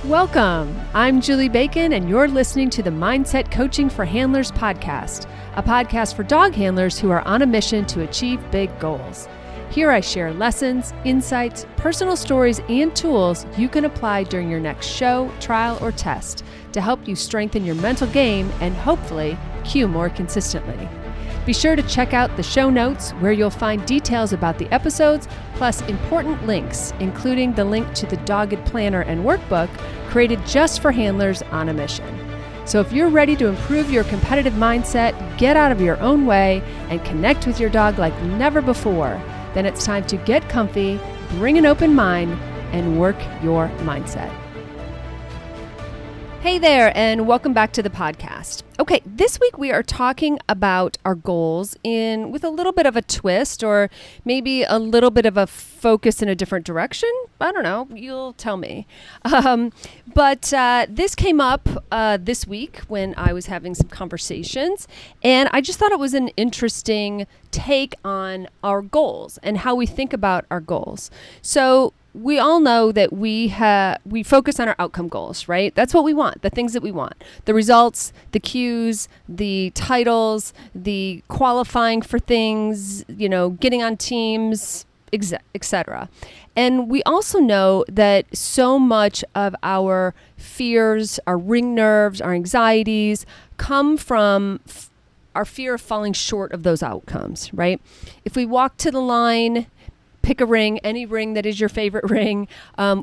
Welcome. I'm Julie Bacon, and you're listening to the Mindset Coaching for Handlers podcast, a podcast for dog handlers who are on a mission to achieve big goals. Here I share lessons, insights, personal stories, and tools you can apply during your next show, trial, or test to help you strengthen your mental game and hopefully cue more consistently. Be sure to check out the show notes where you'll find details about the episodes, plus important links, including the link to the Dogged Planner and Workbook created just for handlers on a mission. So if you're ready to improve your competitive mindset, get out of your own way, and connect with your dog like never before, then it's time to get comfy, bring an open mind, and work your mindset. Hey there, and welcome back to the podcast. Okay, this week we are talking about our goals with a little bit of a twist, or maybe a little bit of a focus in a different direction. I don't know, you'll tell me. But this came up this week when I was having some conversations, and I just thought it was an interesting take on our goals and how we think about our goals. So we all know that we focus on our outcome goals, right? That's what we want, the things that we want, the results, the cues, the titles, the qualifying for things, getting on teams, etc. And we also know that so much of our fears, our ring nerves, our anxieties come from our fear of falling short of those outcomes, right? If we walk to the line, pick a ring, any ring that is your favorite ring.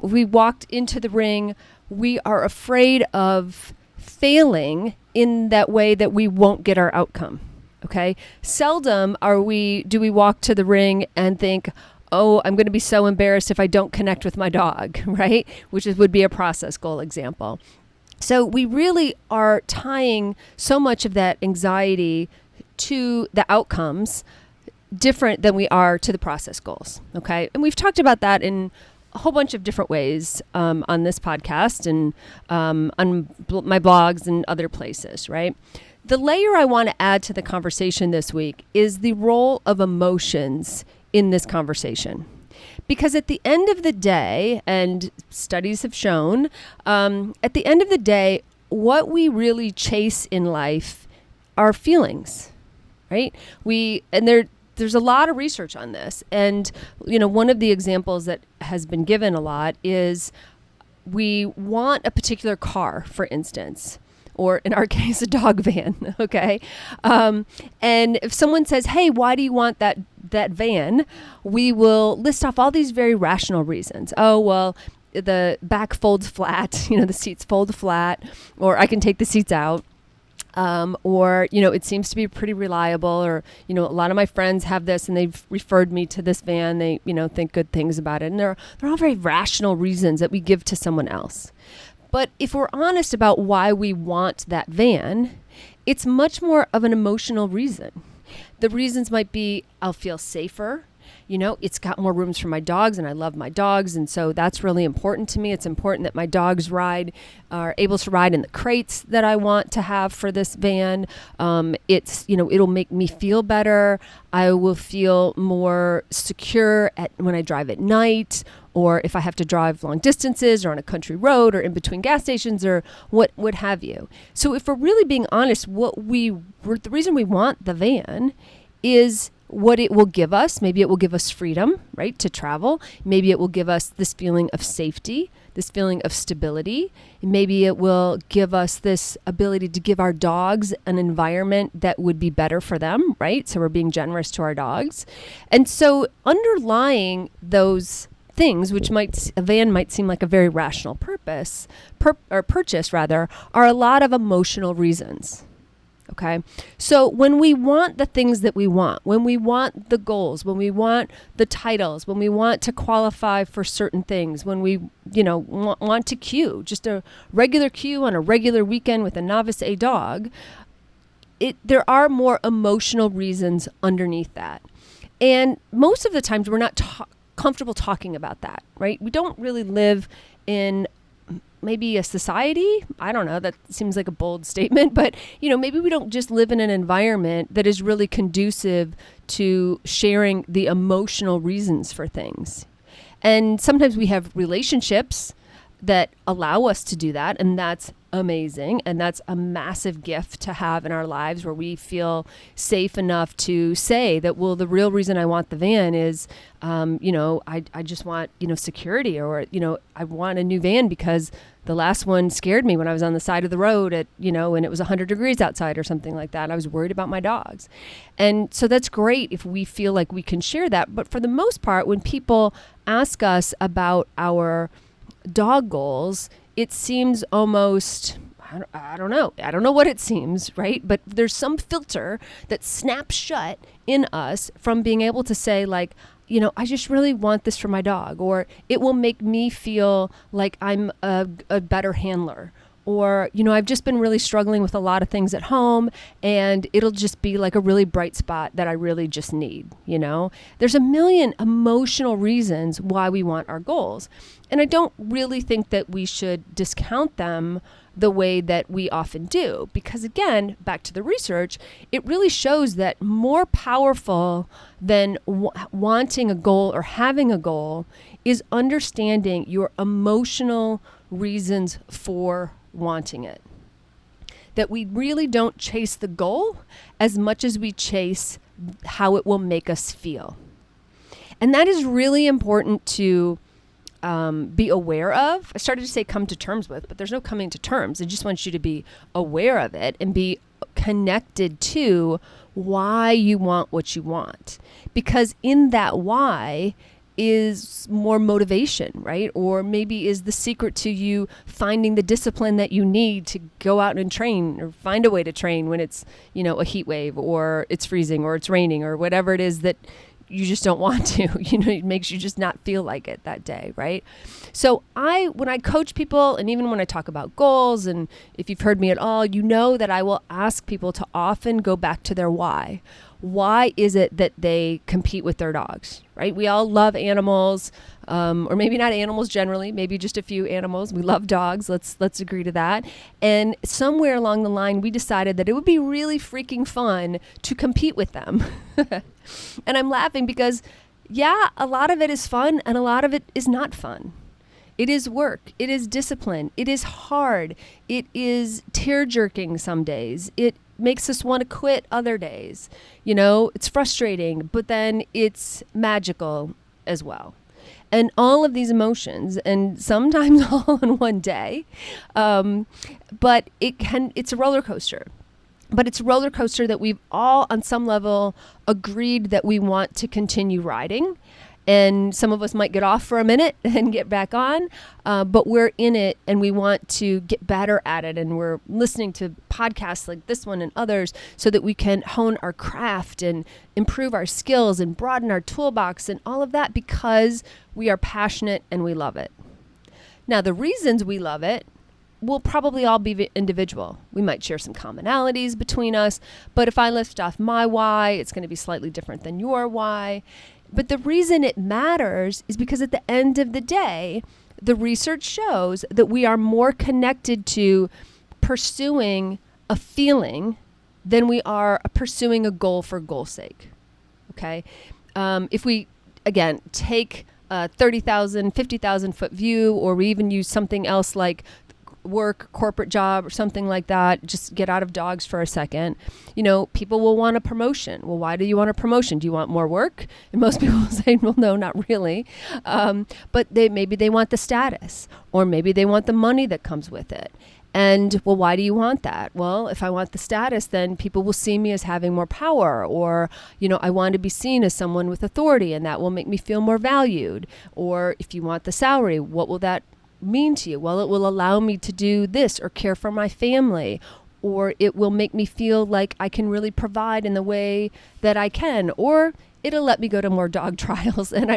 We walked into the ring. We are afraid of failing in that way that we won't get our outcome. Okay. Seldom do we walk to the ring and think, oh, I'm going to be so embarrassed if I don't connect with my dog, right? Which would be a process goal example. So we really are tying so much of that anxiety to the outcomes different than we are to the process goals, okay? And we've talked about that in a whole bunch of different ways on this podcast and on my blogs and other places, right? The layer I want to add to the conversation this week is the role of emotions in this conversation. Because at the end of the day, and studies have shown, at the end of the day, what we really chase in life are feelings, right? There's a lot of research on this. And, one of the examples that has been given a lot is we want a particular car, for instance, or in our case, a dog van. Okay. And if someone says, hey, why do you want that van? We will list off all these very rational reasons. Oh, well, the back folds flat, the seats fold flat, or I can take the seats out. Or it seems to be pretty reliable, or, a lot of my friends have this and they've referred me to this van. They, think good things about it. And they're all very rational reasons that we give to someone else. But if we're honest about why we want that van, it's much more of an emotional reason. The reasons might be, I'll feel safer. It's got more rooms for my dogs, and I love my dogs. And so that's really important to me. It's important that my dogs are able to ride in the crates that I want to have for this van. It'll make me feel better. I will feel more secure when I drive at night, or if I have to drive long distances or on a country road or in between gas stations or what have you. So if we're really being honest, the reason we want the van is what it will give us. Maybe it will give us freedom, right, to travel. Maybe it will give us this feeling of safety, this feeling of stability. Maybe it will give us this ability to give our dogs an environment that would be better for them, right? So we're being generous to our dogs. And so underlying those things, which a van might seem like a very rational purchase, are a lot of emotional reasons. Okay. So when we want the things that we want, when we want the goals, when we want the titles, when we want to qualify for certain things, when we, want to cue, just a regular cue on a regular weekend with a novice A dog, there are more emotional reasons underneath that. And most of the times we're not comfortable talking about that, right? We don't really live in maybe a society, I don't know, that seems like a bold statement, but maybe we don't just live in an environment that is really conducive to sharing the emotional reasons for things. And sometimes we have relationships that allow us to do that. And that's amazing. And that's a massive gift to have in our lives, where we feel safe enough to say that, well, the real reason I want the van is, I just want, security, or, I want a new van because the last one scared me when I was on the side of the road and it was 100 degrees outside or something like that. I was worried about my dogs. And so that's great if we feel like we can share that. But for the most part, when people ask us about our dog goals, it seems almost, I don't know what it seems, right? But there's some filter that snaps shut in us from being able to say, like, I just really want this for my dog, or it will make me feel like I'm a better handler, or, I've just been really struggling with a lot of things at home, and it'll just be like a really bright spot that I really just need. There's a million emotional reasons why we want our goals. And I don't really think that we should discount them the way that we often do, because again, back to the research, it really shows that more powerful than wanting a goal or having a goal is understanding your emotional reasons for wanting it. That we really don't chase the goal as much as we chase how it will make us feel. And that is really important to be aware of. I started to say come to terms with, but there's no coming to terms. I just want you to be aware of it and be connected to why you want what you want. Because in that why is more motivation, right? Or maybe is the secret to you finding the discipline that you need to go out and train, or find a way to train when it's, a heat wave, or it's freezing, or it's raining, or whatever it is that you just don't want to, it makes you just not feel like it that day, right? So when I coach people, and even when I talk about goals, and if you've heard me at all, that I will ask people to often go back to their why. Why is it that they compete with their dogs, right? We all love animals, or maybe not animals generally, maybe just a few animals. We love dogs. Let's agree to that. And somewhere along the line, we decided that it would be really freaking fun to compete with them. And I'm laughing because, a lot of it is fun and a lot of it is not fun. It is work. It is discipline. It is hard. It is tear-jerking some days. It makes us want to quit other days. It's frustrating, but then it's magical as well. And all of these emotions, and sometimes all in one day, but it's a roller coaster. But it's a roller coaster that we've all, on some level, agreed that we want to continue riding. And some of us might get off for a minute and get back on, but we're in it and we want to get better at it. And we're listening to podcasts like this one and others so that we can hone our craft and improve our skills and broaden our toolbox and all of that, because we are passionate and we love it. Now, the reasons we love it will probably all be individual. We might share some commonalities between us, but if I lift off my why, it's going to be slightly different than your why. But the reason it matters is because at the end of the day, the research shows that we are more connected to pursuing a feeling than we are pursuing a goal for goal's sake. Okay? If we, again, take a 30,000, 50,000 foot view, or we even use something else like work, corporate job, or something like that, just get out of dogs for a second. People will want a promotion. Well, why do you want a promotion? Do you want more work? And most people will say, well, no, not really. But maybe they want the status, or maybe they want the money that comes with it. And, well, why do you want that? Well, if I want the status, then people will see me as having more power, or, I want to be seen as someone with authority, and that will make me feel more valued. Or if you want the salary, what will that mean to you? Well, it will allow me to do this or care for my family, or it will make me feel like I can really provide in the way that I can, or it'll let me go to more dog trials. And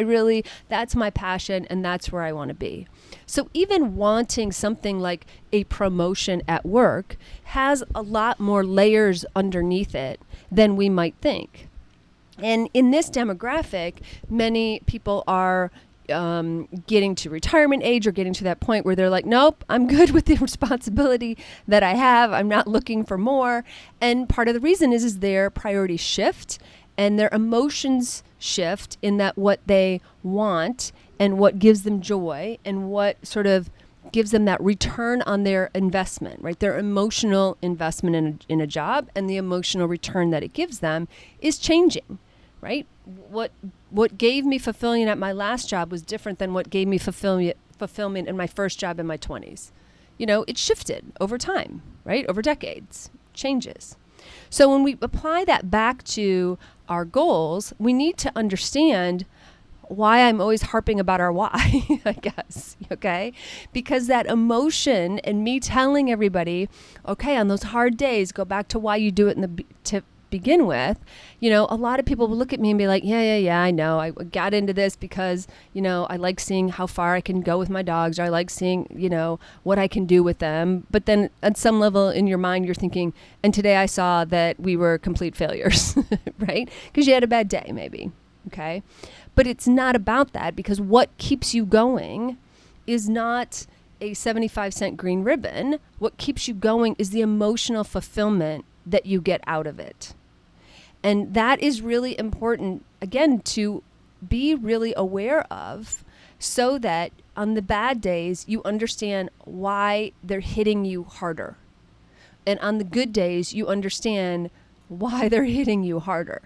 that's my passion, and that's where I want to be. So even wanting something like a promotion at work has a lot more layers underneath it than we might think. And in this demographic, many people are getting to retirement age, or getting to that point where they're like, nope, I'm good with the responsibility that I have. I'm not looking for more. And part of the reason is their priorities shift and their emotions shift, in that what they want and what gives them joy and what sort of gives them that return on their investment, right? Their emotional investment in a job, and the emotional return that it gives them is changing, right? What gave me fulfilling at my last job was different than what gave me fulfillment in my first job in my 20s. It shifted over time, right? Over decades, changes. So when we apply that back to our goals, we need to understand why I'm always harping about our why, I guess, okay? Because that emotion and me telling everybody, okay, on those hard days, go back to why you do it to begin with. A lot of people will look at me and be like, yeah, I know. I got into this because, I like seeing how far I can go with my dogs, or I like seeing, what I can do with them. But then at some level in your mind, you're thinking, and today I saw that we were complete failures, right? Because you had a bad day, maybe, okay? But it's not about that, because what keeps you going is not a 75-cent green ribbon. What keeps you going is the emotional fulfillment that you get out of it. And that is really important, again, to be really aware of, so that on the bad days, you understand why they're hitting you harder. And on the good days, you understand why they're hitting you harder.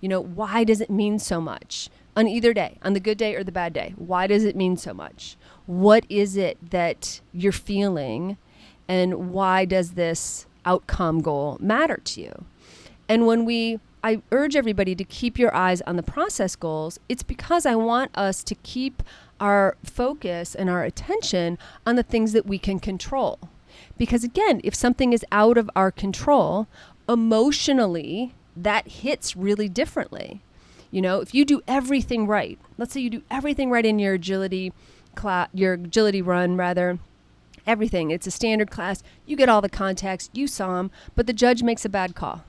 Why does it mean so much? On either day, on the good day or the bad day, why does it mean so much? What is it that you're feeling, and why does this outcome goal matter to you? And I urge everybody to keep your eyes on the process goals, it's because I want us to keep our focus and our attention on the things that we can control. Because again, if something is out of our control, emotionally, that hits really differently. If you do everything right, let's say you do everything right in your agility run, everything. It's a standard class. You get all the contacts, you saw them, but the judge makes a bad call.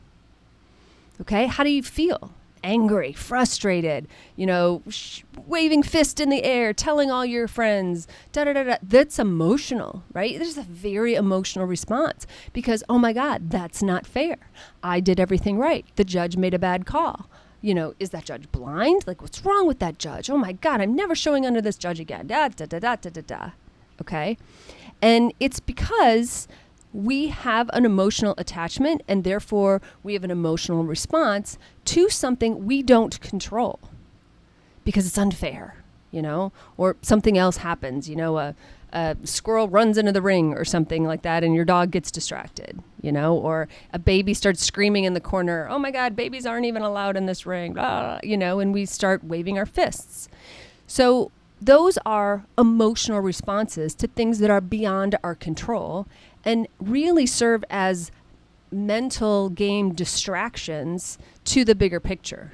Okay, how do you feel? Angry, frustrated, waving fist in the air, telling all your friends, That's emotional, right? There's a very emotional response because, oh my God, that's not fair. I did everything right. The judge made a bad call. Is that judge blind? Like, what's wrong with that judge? Oh my God, I'm never showing under this judge again. Okay? And it's because we have an emotional attachment, and therefore we have an emotional response to something we don't control because it's unfair, or something else happens, a squirrel runs into the ring or something like that, and your dog gets distracted, or a baby starts screaming in the corner, oh my God, babies aren't even allowed in this ring, and we start waving our fists. So those are emotional responses to things that are beyond our control and really serve as mental game distractions to the bigger picture.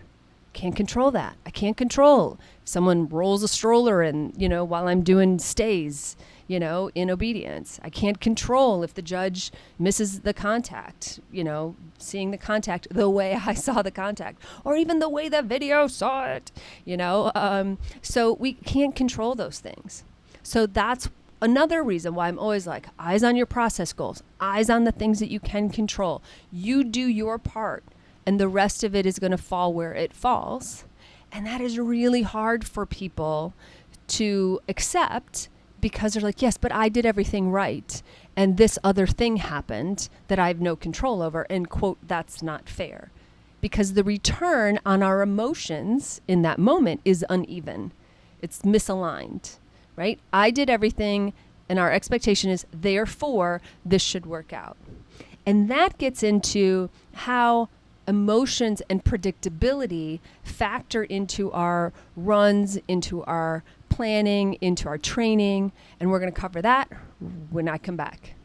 Can't control that. I can't control if someone rolls a stroller in, while I'm doing stays, in obedience. I can't control if the judge misses the contact, seeing the contact the way I saw the contact, or even the way the video saw it, so we can't control those things. So that's another reason why I'm always like, eyes on your process goals, eyes on the things that you can control. You do your part, and the rest of it is going to fall where it falls. And that is really hard for people to accept, because they're like, yes, but I did everything right, and this other thing happened that I have no control over, and quote, that's not fair. Because the return on our emotions in that moment is uneven. It's misaligned, right? I did everything, and our expectation is, therefore, this should work out. And that gets into how emotions and predictability factor into our runs, into our planning, into our training, and we're going to cover that when I come back.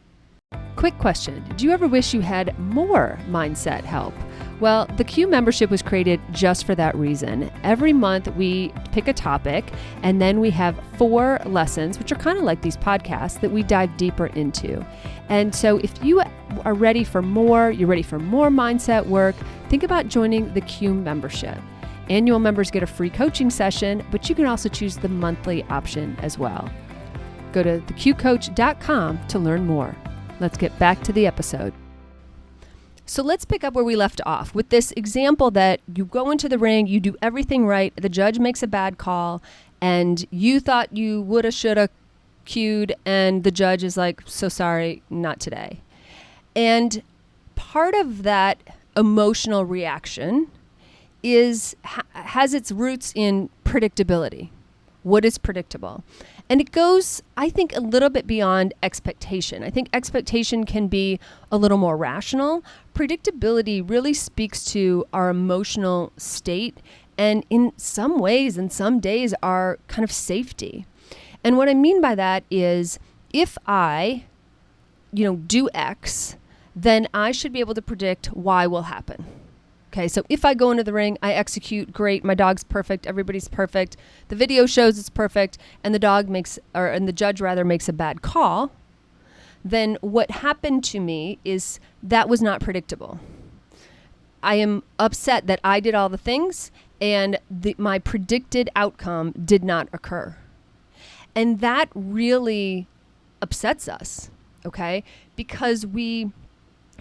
Quick question. Do you ever wish you had more mindset help? Well, the Q membership was created just for that reason. Every month we pick a topic, and then we have 4 lessons, which are kind of like these podcasts, that we dive deeper into. And so if you are ready for more, you're ready for more mindset work, think about joining the Q membership. Annual members get a free coaching session, but you can also choose the monthly option as well. Go to theqcoach.com to learn more. Let's get back to the episode. So let's pick up where we left off with this example that you go into the ring, you do everything right, the judge makes a bad call, and you thought you woulda, shoulda, cued and the judge is like, so sorry, not today. And part of that emotional reaction has its roots in predictability. What is predictable? And it goes, I think, a little bit beyond expectation. I think expectation can be a little more rational. Predictability really speaks to our emotional state and in some ways, in some days, our kind of safety. And what I mean by that is if I, do X, then I should be able to predict Y will happen. Okay, so if I go into the ring, I execute, great, my dog's perfect, everybody's perfect, the video shows it's perfect, and the judge makes a bad call, then what happened to me is that was not predictable. I am upset that I did all the things and my predicted outcome did not occur. And that really upsets us, okay? Because we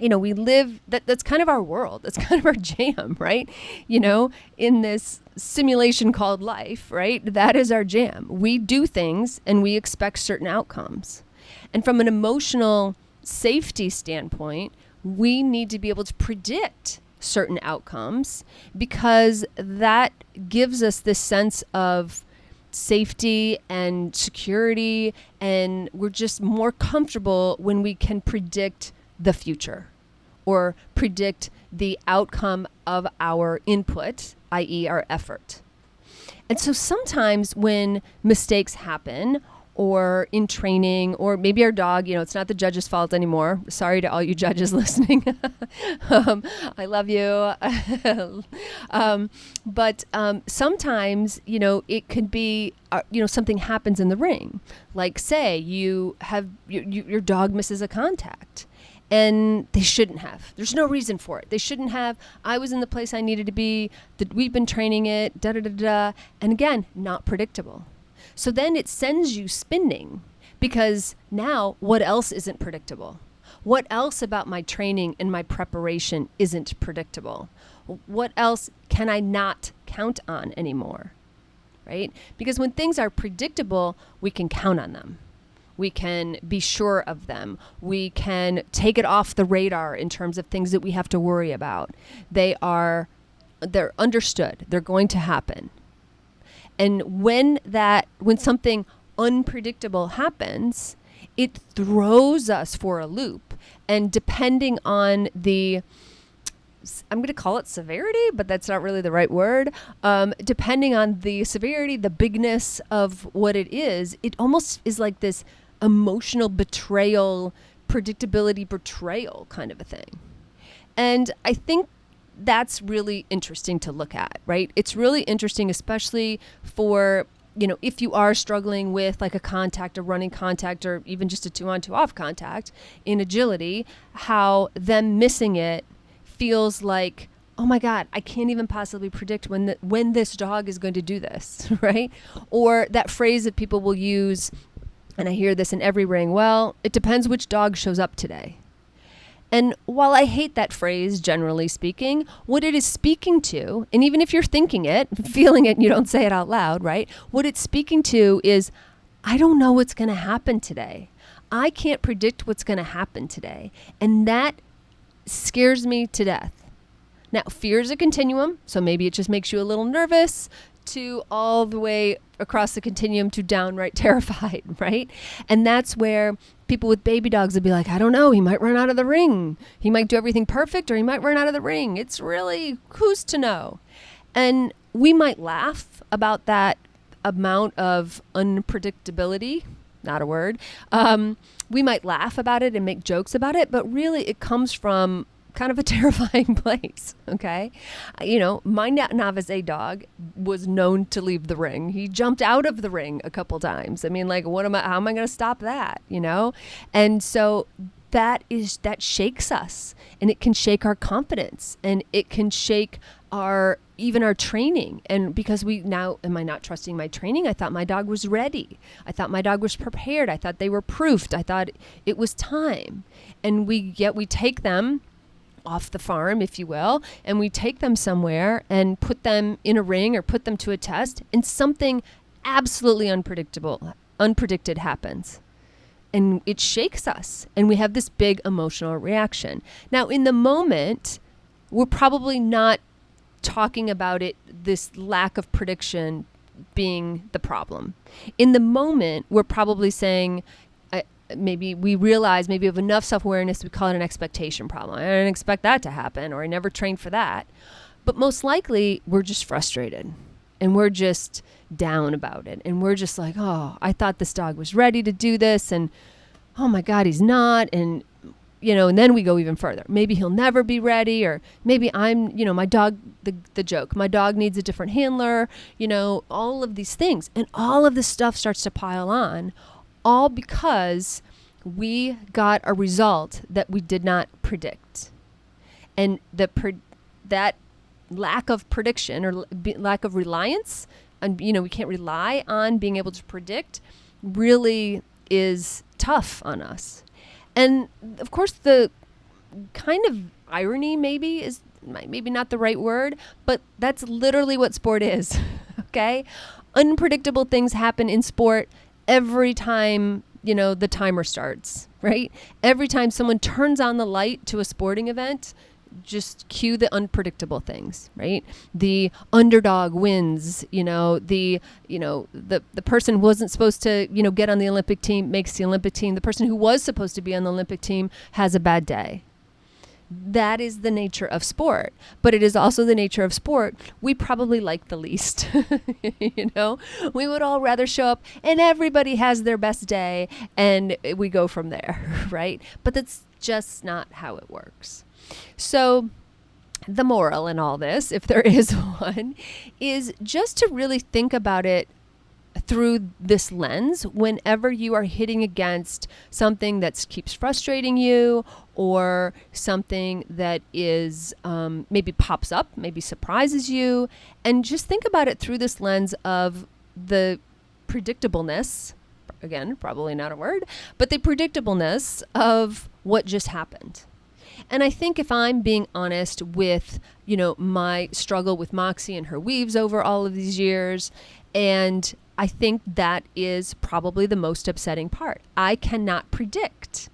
live, that's kind of our world. That's kind of our jam, right? In this simulation called life, right? That is our jam. We do things and we expect certain outcomes. And from an emotional safety standpoint, we need to be able to predict certain outcomes because that gives us this sense of safety and security, and we're just more comfortable when we can predict the future or predict the outcome of our input, i.e. our effort. And so sometimes when mistakes happen or in training, or maybe our dog, it's not the judge's fault anymore. Sorry to all you judges listening. I love you. But sometimes, it could be, something happens in the ring. Like say you have, your dog misses a contact. And they shouldn't have. There's no reason for it. They shouldn't have. I was in the place I needed to be. We've been training it, And again, not predictable. So then it sends you spinning because now what else isn't predictable? What else about my training and my preparation isn't predictable? What else can I not count on anymore, right? Because when things are predictable, we can count on them. We can be sure of them. We can take it off the radar in terms of things that we have to worry about. They're understood. They're going to happen. And when something unpredictable happens, it throws us for a loop. And depending on I'm going to call it severity, but that's not really the right word. Depending on the severity, the bigness of what it is, it almost is like this emotional betrayal, predictability betrayal kind of a thing. And I think that's really interesting to look at, right? It's really interesting, especially for, if you are struggling with like a running contact, or even just a 2-on 2-off contact in agility, how them missing it feels like, oh my God, I can't even possibly predict when this dog is going to do this, right? Or that phrase that people will use, and I hear this in every ring, well, it depends which dog shows up today. And while I hate that phrase, generally speaking, what it is speaking to, and even if you're thinking it, feeling it, and you don't say it out loud, right? What it's speaking to is, I don't know what's going to happen today. I can't predict what's going to happen today. And that scares me to death. Now, fear is a continuum, so maybe it just makes you a little nervous to all the way across the continuum to downright terrified, right? And that's where people with baby dogs would be like, I don't know, he might run out of the ring. He might do everything perfect, or he might run out of the ring. It's really, who's to know? And we might laugh about that amount of unpredictability, not a word. We might laugh about it and make jokes about it, but really it comes from kind of a terrifying place, okay? My Navaze dog was known to leave the ring. He jumped out of the ring a couple times. I mean, like, how am I going to stop that, And so that shakes us, and it can shake our confidence, and it can shake even our training. And because am I not trusting my training? I thought my dog was ready. I thought my dog was prepared. I thought they were proofed. I thought it was time. And we take them off the farm, if you will, and we take them somewhere and put them in a ring or put them to a test, and something absolutely unpredictable unpredicted happens. And it shakes us, and we have this big emotional reaction. Now, in the moment, we're probably not talking about it, this lack of prediction being the problem. In the moment, we're probably saying, maybe we realize, maybe we have enough self-awareness, we call it an expectation problem. I didn't expect that to happen, or I never trained for that. But most likely, we're just frustrated, and we're just down about it. And we're just like, oh, I thought this dog was ready to do this, and oh my God, he's not. And, and then we go even further. Maybe he'll never be ready, or maybe my dog, the joke, my dog needs a different handler, all of these things. And all of this stuff starts to pile on, all because we got a result that we did not predict. And that lack of prediction, or lack of reliance, and we can't rely on being able to predict, really is tough on us. And of course, the kind of irony maybe is maybe not the right word, but that's literally what sport is. Okay? Unpredictable things happen in sport every time, the timer starts, right? Every time someone turns on the light to a sporting event, just cue the unpredictable things, right? The underdog wins, the person who wasn't supposed to, get on the Olympic team makes the Olympic team. The person who was supposed to be on the Olympic team has a bad day. That is the nature of sport, but it is also the nature of sport we probably like the least. We would all rather show up and everybody has their best day and we go from there, right? But that's just not how it works. So the moral in all this, if there is one, is just to really think about it through this lens whenever you are hitting against something that keeps frustrating you, or something that is maybe pops up, maybe surprises you, and just think about it through this lens of the predictableness, again, probably not a word, but the predictableness of what just happened. And I think if I'm being honest with, my struggle with Moxie and her weaves over all of these years, and I think that is probably the most upsetting part. I cannot predict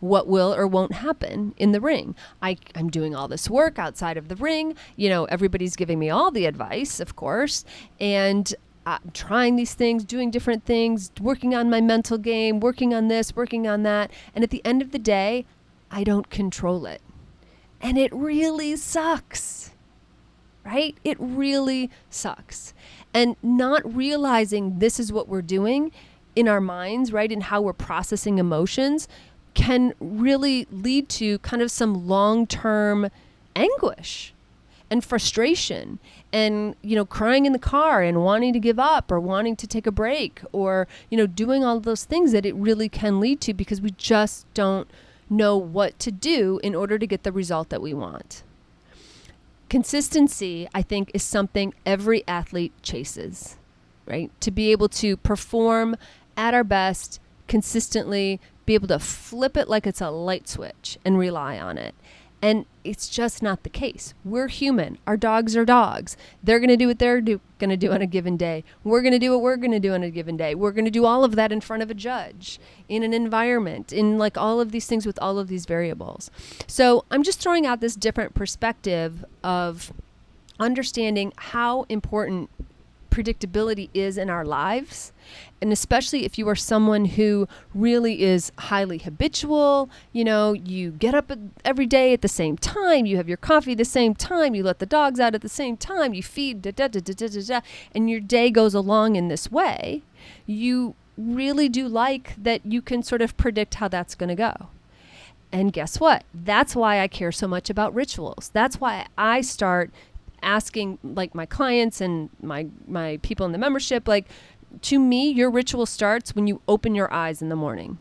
what will or won't happen in the ring. I'm doing all this work outside of the ring. Everybody's giving me all the advice, of course, and I'm trying these things, doing different things, working on my mental game, working on this, working on that. And at the end of the day, I don't control it. And it really sucks, right? It really sucks. And not realizing this is what we're doing in our minds, right? And how we're processing emotions can really lead to kind of some long-term anguish and frustration and, crying in the car and wanting to give up or wanting to take a break or, doing all those things that it really can lead to because we just don't know what to do in order to get the result that we want. Consistency, I think, is something every athlete chases, right? To be able to perform at our best consistently, be able to flip it like it's a light switch and rely on it. And it's just not the case. We're human. Our dogs are dogs. They're going to do what they're going to do on a given day. We're going to do what we're going to do on a given day. We're going to do all of that in front of a judge, in an environment, in like all of these things with all of these variables. So I'm just throwing out this different perspective of understanding how important predictability is in our lives. And especially if you are someone who really is highly habitual, you get up every day at the same time, you have your coffee at the same time, you let the dogs out at the same time, you feed, and your day goes along in this way, you really do like that you can sort of predict how that's going to go. And guess what? That's why I care so much about rituals. That's why I start asking like my clients and my people in the membership, like, to me, your ritual starts when you open your eyes in the morning.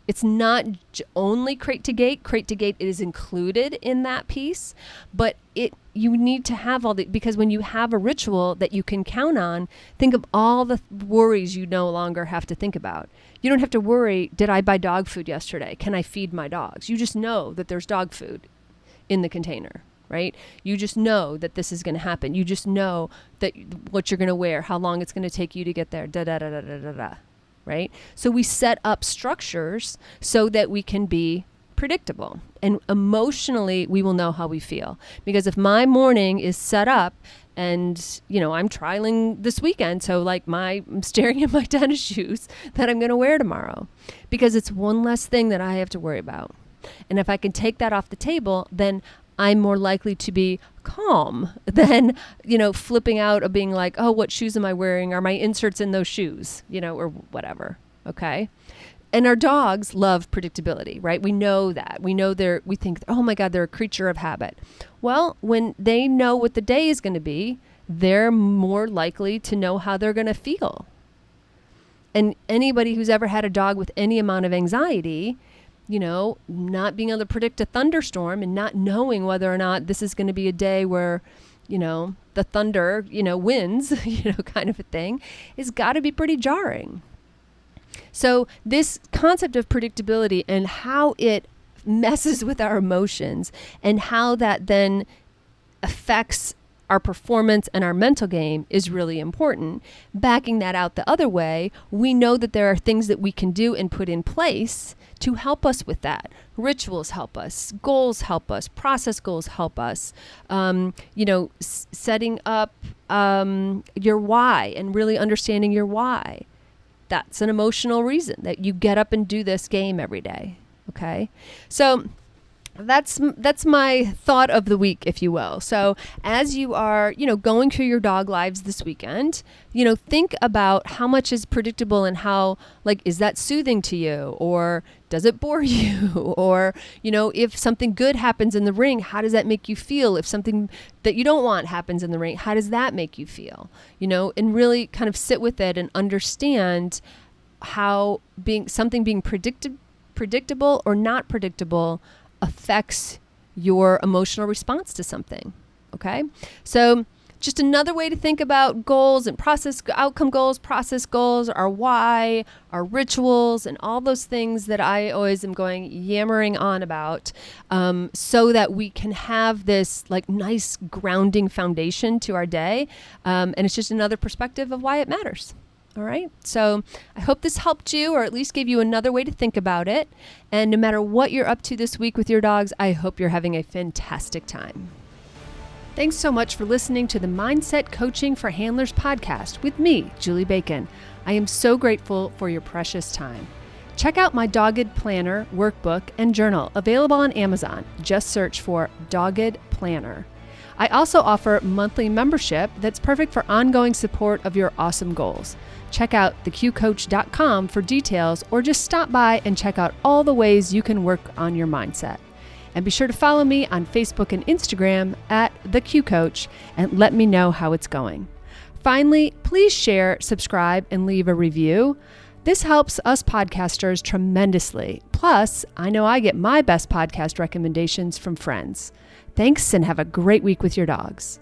It's not only crate to gate. Crate to gate is included in that piece, but you need to have because when you have a ritual that you can count on, think of all the worries you no longer have to think about. You don't have to worry, did I buy dog food yesterday? Can I feed my dogs? You just know that there's dog food in the container. Right? You just know that this is going to happen. You just know that what you're going to wear, how long it's going to take you to get there, right? So we set up structures so that we can be predictable. And emotionally, we will know how we feel. Because if my morning is set up and, I'm trialing this weekend, so like I'm staring at my tennis shoes that I'm going to wear tomorrow, because it's one less thing that I have to worry about. And if I can take that off the table, then I'm more likely to be calm than, flipping out of being like, oh, what shoes am I wearing? Are my inserts in those shoes? Or whatever. Okay. And our dogs love predictability, right? We know that. We think, oh my God, they're a creature of habit. Well, when they know what the day is going to be, they're more likely to know how they're going to feel. And anybody who's ever had a dog with any amount of anxiety, not being able to predict a thunderstorm and not knowing whether or not this is going to be a day where, the thunder, wins, kind of a thing, has got to be pretty jarring. So this concept of predictability and how it messes with our emotions and how that then affects our performance and our mental game is really important. Backing that out the other way, we know that there are things that we can do and put in place to help us with that. Rituals help us, goals help us, process goals help us. Setting up your why and really understanding your why. That's an emotional reason that you get up and do this game every day. Okay. So that's my thought of the week, if you will. So as you are, going through your dog lives this weekend, think about how much is predictable and how, is that soothing to you, or does it bore you? Or, if something good happens in the ring, how does that make you feel? If something that you don't want happens in the ring, how does that make you feel? And really kind of sit with it and understand how being predictable or not predictable affects your emotional response to something. Okay. So just another way to think about goals and outcome goals, process goals, our why, our rituals, and all those things that I always am yammering on about, so that we can have this nice grounding foundation to our day. And it's just another perspective of why it matters. All right. So I hope this helped you, or at least gave you another way to think about it. And no matter what you're up to this week with your dogs, I hope you're having a fantastic time. Thanks so much for listening to the Mindset Coaching for Handlers podcast with me, Julie Bacon. I am so grateful for your precious time. Check out my Dogged Planner workbook and journal available on Amazon. Just search for Dogged Planner. I also offer monthly membership that's perfect for ongoing support of your awesome goals. Check out theqcoach.com for details, or just stop by and check out all the ways you can work on your mindset. And be sure to follow me on Facebook and Instagram at theqcoach and let me know how it's going. Finally, please share, subscribe, and leave a review. This helps us podcasters tremendously. Plus, I know I get my best podcast recommendations from friends. Thanks, and have a great week with your dogs.